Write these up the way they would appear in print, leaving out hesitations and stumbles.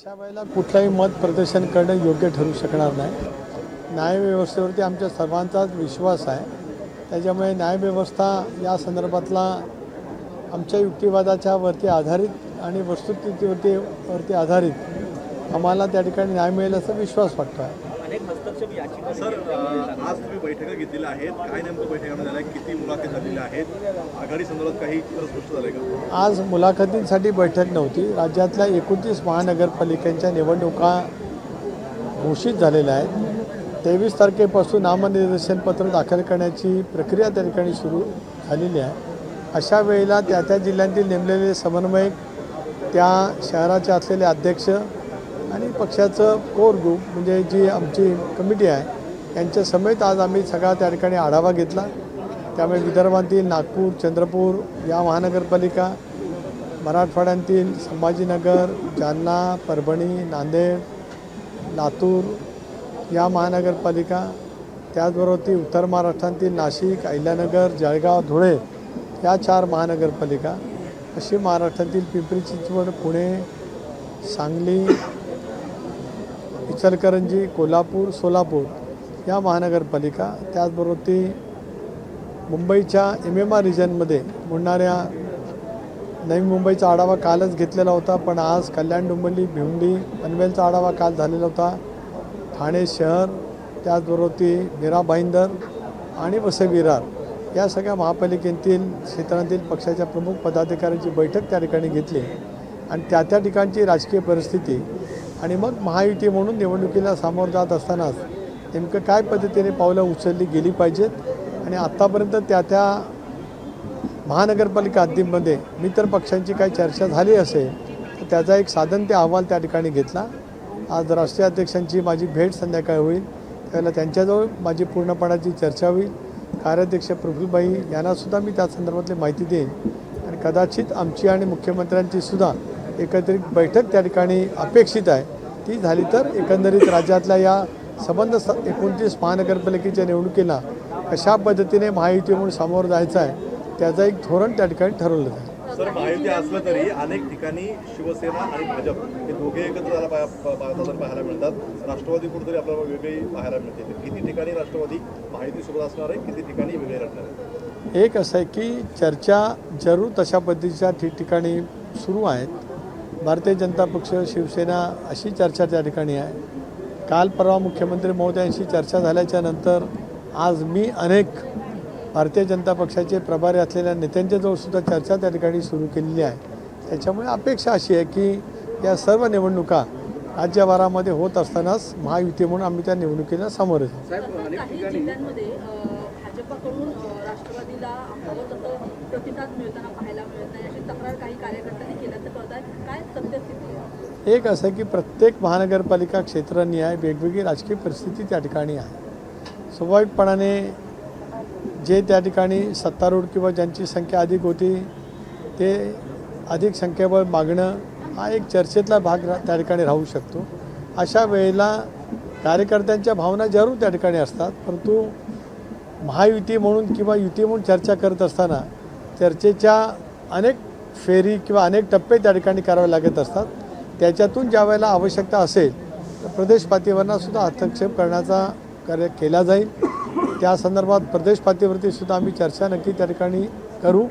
अशा वेळेला कुठलंही मत प्रदर्शन करणं योग्य ठरू शकणार नाही. न्यायव्यवस्थेवरती आमच्या सर्वांचाच विश्वास आहे. त्याच्यामुळे न्यायव्यवस्था या संदर्भातला आमच्या युक्तिवादाच्या वरती आधारित आणि वस्तुस्थितीवरती आधारित आम्हाला त्या ठिकाणी न्याय मिळेल असा विश्वास वाटतो आहे. अनेक हस्तक्षेप याचिका सर, आज तुम्ही बैठका घेतलेल्या आहेत. काय नेमकं बैठकामध्ये झाल्या, किती मुलाखती झालेल्या आहेत, आघाडी संदर्भात काही स्पष्ट झालंय का? आज मुलाखतींसाठी बैठक नव्हती. राज्यातल्या 29 महानगरपालिकांच्या निवडणुका घोषित झालेल्या आहेत. 23 तारखेपासून नामनिर्देशन पत्र दाखल करण्याची प्रक्रिया त्या ठिकाणी सुरू झालेली आहे. अशा वेळेला त्या त्या जिल्ह्यांतील नेमलेले समन्वयक, त्या शहराचे असलेले अध्यक्ष आणि पक्षाचं कोर ग्रुप म्हणजे जी आमची कमिटी आहे यांच्या समेत आज आम्ही सगळा त्या ठिकाणी आढावा घेतला. त्यामुळे विदर्भातील नागपूर, चंद्रपूर या महानगरपालिका, मराठवाड्यातील संभाजीनगर, जालना, परभणी, नांदेड, लातूर या महानगरपालिका, त्याचबरोबर ती उत्तर महाराष्ट्रातील नाशिक, अहिल्यानगर, जळगाव, धुळे या 4 महानगरपालिका, अशी महाराष्ट्रातील पिंपरी चिंचवड, पुणे, सांगली, इचलकरंजी, कोल्हापूर, सोलापूर या महानगरपालिका, त्याचबरोबर ती मुंबईच्या MMR रिजनमध्ये मोडणाऱ्या नवी मुंबईचा आढावा कालच घेतलेला होता, पण आज कल्याण, डोंबिवली, भिवंडी, पनवेलचा आढावा काल झालेला होता. ठाणे शहर, त्याचबरोबर ती मीरा भाईंदर आणि वसई विरार या सगळ्या महापालिकेतील क्षेत्रातील पक्षाच्या प्रमुख पदाधिकाऱ्यांची बैठक त्या ठिकाणी घेतली आणि त्या ठिकाणची राजकीय परिस्थिती आणि मग महायुती म्हणून निवडणुकीला सामोरं जात असतानाच नेमकं काय पद्धतीने पावलं उचलली गेली पाहिजेत आणि आत्तापर्यंत त्या महानगरपालिका हद्दीमध्ये मित्र पक्षांची काही चर्चा झाली असेल तर त्याचा एक साधन ते अहवाल त्या ठिकाणी घेतला. आज राष्ट्रीय अध्यक्षांची माझी भेट संध्याकाळी होईल. त्यावेळेला त्यांच्याजवळ माझी पूर्णपणाची चर्चा होईल. कार्याध्यक्ष प्रफुल्लभाई यांनासुद्धा मी त्या संदर्भातली माहिती देईन आणि कदाचित आमची आणि मुख्यमंत्र्यांची सुद्धा एकत्रित बैठक त्या ठिकाणी अपेक्षित आहे. ती झाली तर एकंदरीत राज्यातल्या या संबंध 29 महानगरपालिकेच्या निवडणुकीला कशा पद्धतीने महायुती म्हणून सामोरं जायचं आहे त्याचं एक धोरण त्या ठिकाणी ठरवलं जाईल. सर, महायुती असलं तरी अनेक ठिकाणी शिवसेना आणि भाजप हे दोघे एकत्र पाहायला मिळतात. राष्ट्रवादी कुठेतरी आपल्याला वेगळी पाहायला मिळते. किती ठिकाणी राष्ट्रवादी महायुतीसोबत असणार आहे, किती ठिकाणी वेगळे राहणार आहे? एक असं आहे की चर्चा जरूर तशा पद्धतीच्या ठिकठिकाणी सुरू आहेत. भारतीय जनता पक्ष, शिवसेना अशी चर्चा त्या ठिकाणी आहे. काल परवा मुख्यमंत्री महोदयांशी चर्चा झाल्याच्या नंतर आज मी अनेक भारतीय जनता पक्षाचे प्रभारी असलेल्या नेत्यांच्याजवळ सुद्धा चर्चा त्या ठिकाणी सुरू केलेली आहे. त्याच्यामुळे अपेक्षा अशी आहे की या सर्व निवडणुका राज्यभरामध्ये होत असतानाच महायुती म्हणून आम्ही त्या निवडणुकीला सामोरे जाऊ. काही जिल्ह्यांमध्ये भाजपकडून राष्ट्रवादीला हवं तसं प्रतिसाद मिळताना पाहायला मिळत नाही अशी तक्रार काही कार्यकर्त्यांनी केल्याचं कळत आहे. काय सत्यस्थिती आहे? एक असं की प्रत्येक महानगरपालिका क्षेत्रनिहाय वेगवेगळी राजकीय परिस्थिती त्या ठिकाणी आहे. स्वाभाविकपणाने जे त्या ठिकाणी सत्तारूढ किंवा ज्यांची संख्या अधिक होती ते अधिक संख्याबळ मागणं हा एक चर्चेतला भाग त्या ठिकाणी राहू शकतो. अशा वेळेला कार्यकर्त्यांच्या भावना जरूर त्या ठिकाणी असतात, परंतु महायुती म्हणून किंवा युती म्हणून चर्चा करत असताना चर्चेच्या अनेक फेरी किंवा अनेक टप्पे त्या ठिकाणी करावे लागत असतात. त्याच्यातून ज्या वेळेला आवश्यकता असेल तर प्रदेश पातळीवरसुद्धा हस्तक्षेप करण्याचा कार्य केला जाईल. त्या संदर्भात प्रदेश पातळीवरती सुद्धा आम्ही चर्चा नक्की त्या ठिकाणी करू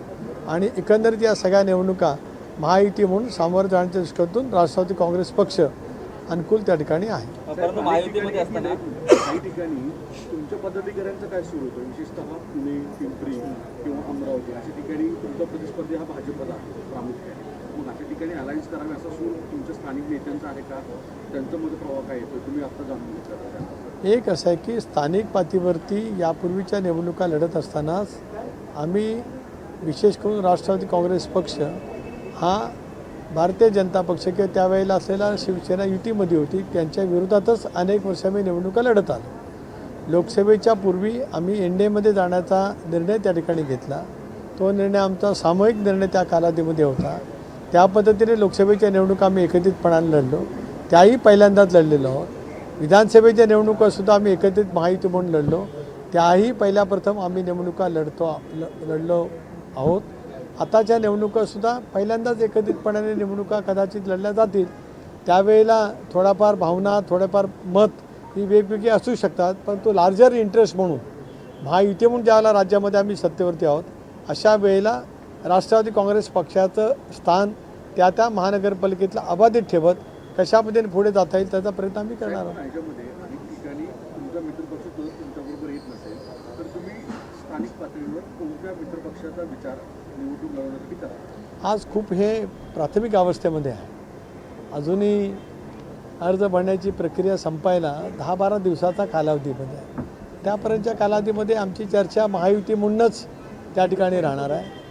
आणि एकंदरीत या सगळ्या निवडणुका महायुती म्हणून सामोरं जाण्याच्या दृष्टीतून राष्ट्रवादी काँग्रेस पक्ष अनुकूल त्या ठिकाणी आहे. परंतु महायुतीमध्ये असताना काही ठिकाणी तुमच्या पदाधिकाऱ्यांचं काय सुरू होतं, विशेषतः पुणे, पिंपरी किंवा अमरावती अशा ठिकाणी तुमचा प्रतिस्पर्धी हा भाजपचा आहे प्रामुख्याने. मग अशा ठिकाणी अलायन्स करावे असा सूर तुमच्या स्थानिक नेत्यांचा आहे का? त्यांचं मध्ये प्रभाव काय येतो तुम्ही आत्ता जाणून घेतला? एक असं आहे की स्थानिक पातळीवरती यापूर्वीच्या निवडणुका लढत असतानाच आम्ही विशेष करून राष्ट्रवादी काँग्रेस पक्ष हा भारतीय जनता पक्ष किंवा त्यावेळेला असलेला शिवसेना युतीमध्ये होती त्यांच्या विरोधातच अनेक वर्ष आम्ही निवडणुका लढत आलो. लोकसभेच्या पूर्वी आम्ही NDAमध्ये जाण्याचा निर्णय त्या ठिकाणी घेतला. तो निर्णय आमचा सामूहिक निर्णय त्या कालावधीमध्ये होता. त्या पद्धतीने लोकसभेच्या निवडणुका आम्ही एकत्रितपणाने लढलो. त्याही पहिल्यांदाच लढलेलो आहोत. विधानसभेच्या निवडणुकासुद्धा आम्ही एकत्रित महायुती म्हणून लढलो. त्याही पहिल्या प्रथम आम्ही निवडणुका लढलो आहोत. आताच्या निवडणुकासुद्धा पहिल्यांदाच एकत्रितपणाने निवडणुका कदाचित लढल्या जातील. त्यावेळेला थोडाफार भावना थोडेफार मत ही वेगवेगळी असू शकतात, पण तो लार्जर इंटरेस्ट म्हणून महायुती म्हणून ज्यावेळेला राज्यामध्ये आम्ही सत्तेवरती आहोत अशा वेळेला राष्ट्रवादी काँग्रेस पक्षाचं स्थान त्या महानगरपालिकेतलं अबाधित ठेवत कशा पद्धतीने पुढे जाता येईल त्याचा प्रयत्न आम्ही करणार आहोत. राज्यामध्ये अनेक ठिकाणी तुमचा मित्रपक्ष तो तुमच्याबरोबर येत नसेल तर तुम्ही स्थानिक पातळीवर कोणत्या मित्रपक्षाचा विचार निवडणूक लढवण्यासाठी करा? आज खूप हे प्राथमिक अवस्थेमध्ये आहे. अजूनही अर्ज भरण्याची प्रक्रिया संपायला 10-12 दिवसाचा कालावधीमध्ये आहे. त्यापर्यंतच्या कालावधीमध्ये आमची चर्चा महायुती म्हणूनच त्या ठिकाणी राहणार आहे.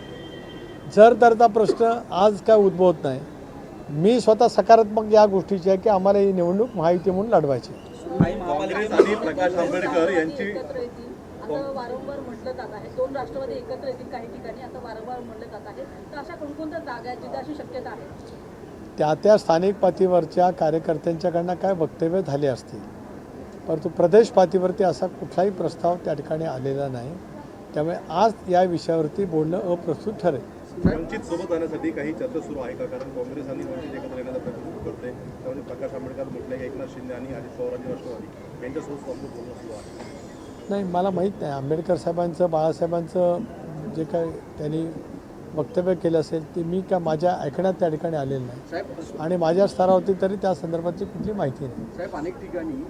जर तरचा प्रश्न आज काय उद्भवत नाही. मी स्वतः सकारात्मक या गोष्टीची आहे की आम्हाला ही निवडणूक महायुती म्हणून लढवायची. काँग्रेस आणि प्रकाश आंबेडकर यांची एकत्र येतील असं वारंवार म्हटलं जात आहे. दोन राष्ट्रवादी एकत्र येतील काही ठिकाणी असं वारंवार म्हटलं जात आहे. तर अशा कोणकोणत्या जागा आहेत जिथे अशी शक्यता आहे? त्या स्थानिक पातळीवरच्या कार्यकर्त्यांच्याकडनं काय वक्तव्य झाले असतील, परंतु प्रदेश पातळीवरती असा कुठलाही प्रस्ताव त्या ठिकाणी आलेला नाही. त्यामुळे आज या विषयावरती बोलणं अप्रस्तुत ठरेल. वंचित सोबत जाण्यासाठी काही चर्चा सुरू आहे का? कारण काँग्रेस आणि वंचित एकत्र येण्याचा प्रयत्न करते. त्यामध्ये प्रकाश आंबेडकर म्हटले, एकनाथ शिंदे आणि अजित पवार आणि राष्ट्रवादी यांच्यासोबत बोलणं सुरू आहे. नाही, मला माहीत नाही. आंबेडकर साहेबांचं बाळासाहेबांचं जे काय त्यांनी वक्तव्य केलं असेल ते मी का माझ्या ऐकण्यात त्या ठिकाणी आलेलं नाही साहेब आणि माझ्या स्तरावरती तरी त्या संदर्भातली कुठली माहिती नाही. साहेब अनेक ठिकाणी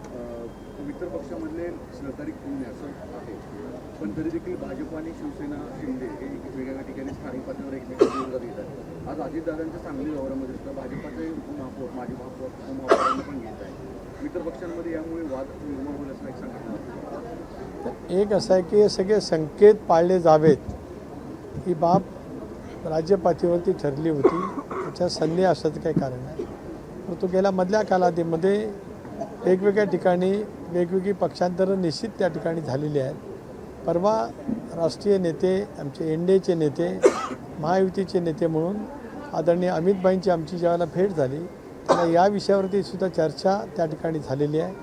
मित्रपक्षामधले सहकारी होणे असं आहे, पण तरी देखील भाजप आणि शिवसेना शिंदे हे वेगवेगळ्या ठिकाणी स्थानिक पातळीवर एकमेकांच्या विरोधात येतात. आज अजितदादांच्या सांगली दौऱ्यामध्ये सुद्धा भाजपाचे उपमहापौर माजी महापौर उपमहापौरांना पण घेत आहे. मित्रपक्षांमध्ये यामुळे वाद निर्माण होईल असं एक सांगितलं. तर एक असं आहे की हे सगळे संकेत पाळले जावेत ही बाब राज्य पातळीवरती ठरली होती. त्याच्या संधी असण्याचं काही कारण नाही. परंतु गेल्या मधल्या कालावधीमध्ये वेगवेगळ्या ठिकाणी वेगवेगळी पक्षांतरं निश्चित त्या ठिकाणी झालेली आहेत. परवा राष्ट्रीय नेते आमचे एनडीएचे नेते महायुतीचे नेते म्हणून आदरणीय अमितभाईंची आमची ज्यावेळेला भेट झाली त्याला या विषयावरती सुद्धा चर्चा त्या ठिकाणी झालेली आहे.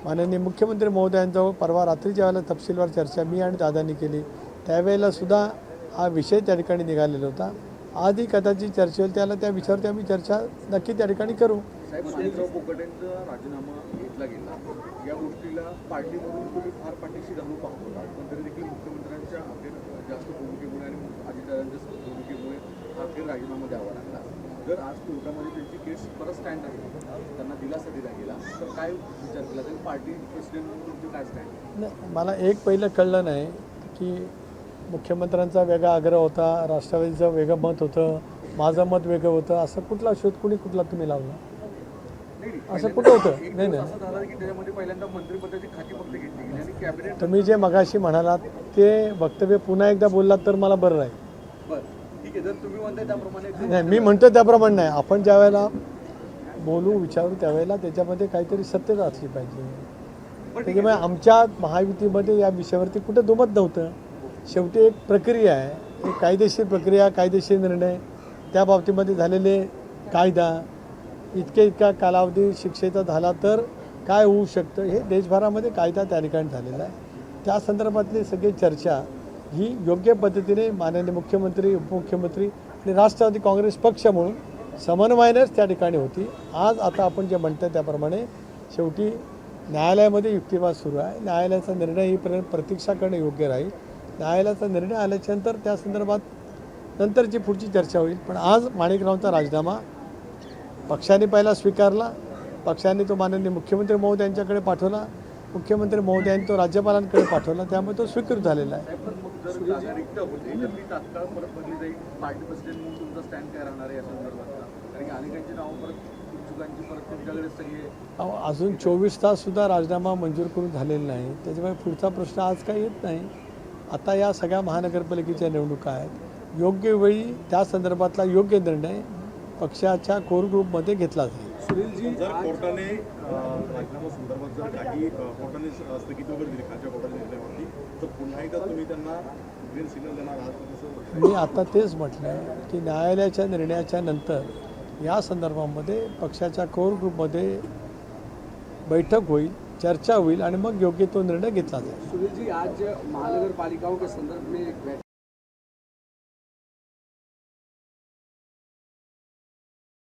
माननीय मुख्यमंत्री महोदयांजवळ परवा रात्री ज्यावेळेला तपशीलवार चर्चा मी आणि दादांनी केली त्यावेळेला सुद्धा हा विषय त्या ठिकाणी निघालेला होता. आजही कदाचित चर्चा होईल त्याला त्या विषयावरती आम्ही चर्चा नक्की त्या ठिकाणी करू. साहेब माणिकराव कोकाटेंचा राजीनामा घेतला गेला या गोष्टीला पार्टी म्हणून तुम्ही फार पाठीशी घालून पाहतो का? पण तरी देखील मुख्यमंत्र्यांच्या अखेर जास्त भूमिकेमुळे आणि अजितदादांच्या भूमिकेमुळे अखेर राजीनामा द्यावा लागला. जर आज कोर्टामध्ये त्यांची केस परत स्टँड आहे त्यांना दिलासा दिला गेला तर काय विचार केला तर पार्टी प्रेसिडेंट म्हणून तुमचं काय स्टँड? नाही, मला एक पहिलं कळलं नाही की मुख्यमंत्र्यांचा वेगळा आग्रह होता, राष्ट्रवादीचं वेगळं मत होतं, माझं मत वेगळं होतं. असं कुठला शोध कुठला तुम्ही लावला? असं कुठं होतं? नाही नाही, असं झालं की त्याच्यामध्ये पहिल्यांदा मंत्रिपदाची खाती फक्त घेतली गेली आणि कॅबिनेट. तुम्ही जे मगाशी म्हणालात ते वक्तव्य पुन्हा एकदा बोललात तर मला बरं राहील. बरं ठीक आहे, जर तुम्ही म्हणताय त्याप्रमाणे नाही, मी म्हणतो त्याप्रमाणे नाही. आपण ज्या वेळेला बोलू विचारू त्यावेळेला त्याच्यामध्ये काहीतरी सत्यता असली पाहिजे. त्याच्यामुळे आमच्या महायुतीमध्ये या विषयावरती कुठं दुमत नव्हतं. शेवटी एक प्रक्रिया आहे, एक कायदेशीर प्रक्रिया, कायदेशीर निर्णय, त्या बाबतीमध्ये झालेले कायदा इतका कालावधी शिक्षेचा झाला तर काय होऊ शकतं हे देशभरामध्ये कायदा त्या ठिकाणी झालेला आहे. त्या संदर्भातली सगळी चर्चा ही योग्य पद्धतीने माननीय मुख्यमंत्री उपमुख्यमंत्री आणि राष्ट्रवादी काँग्रेस पक्ष म्हणून समन्वयानेच त्या ठिकाणी होती. आज आता आपण जे म्हणतो त्याप्रमाणे शेवटी न्यायालयामध्ये युक्तिवाद सुरू आहे. न्यायालयाचा निर्णय येईपर्यंत प्रतीक्षा करणं योग्य राहील. न्यायालयाचा निर्णय आल्याच्यानंतर त्या संदर्भात नंतरची पुढची चर्चा होईल. पण आज माणिकरावांचा राजीनामा पक्षाने पहिला स्वीकारला. पक्षाने तो माननीय मुख्यमंत्री महोदयांच्याकडे पाठवला. मुख्यमंत्री महोदयांनी तो राज्यपालांकडे पाठवला. त्यामुळे तो स्वीकृत झालेला आहे. पण मग जर जागा रिक्त होते तर ती तात्काळ परत बदली जाईल. पार्टी प्रेसिडेंट म्हणून तुमचा स्टँड काय राहणार आहे या संदर्भातला? कारण की अनेकांची नावं परत इच्छुकांची परत तुमच्याकडे सगळे अजून 24 ताससुद्धा राजीनामा मंजूर करून झालेला नाही. त्याच्यामुळे पुढचा प्रश्न आज काही येत नाही. आता या सगळ्या महानगरपालिकेच्या निवडणुका आहेत. योग्य वेळी त्या संदर्भातला योग्य निर्णय पक्षाच्या कोर ग्रुपमध्ये घेतला जाईल. जर कोर्टाने राजीनामा संदर्भात जर काही कोर्टाने स्थगिती वगैरे दिली खालच्या कोर्टाच्या निर्णयावरती तर पुन्हा एकदा तुम्ही त्यांना ग्रीन सिग्नल देणार आहात? मी आता तेच म्हटलं की न्यायालयाच्या निर्णयाच्या नंतर या संदर्भामध्ये पक्षाच्या कोर ग्रुपमध्ये बैठक होईल, चर्चा होईल आणि मग योग्य तो निर्णय घेतला जाईल. सुनील जी, आज महानगर पालिकाओं के संदर्भ में एक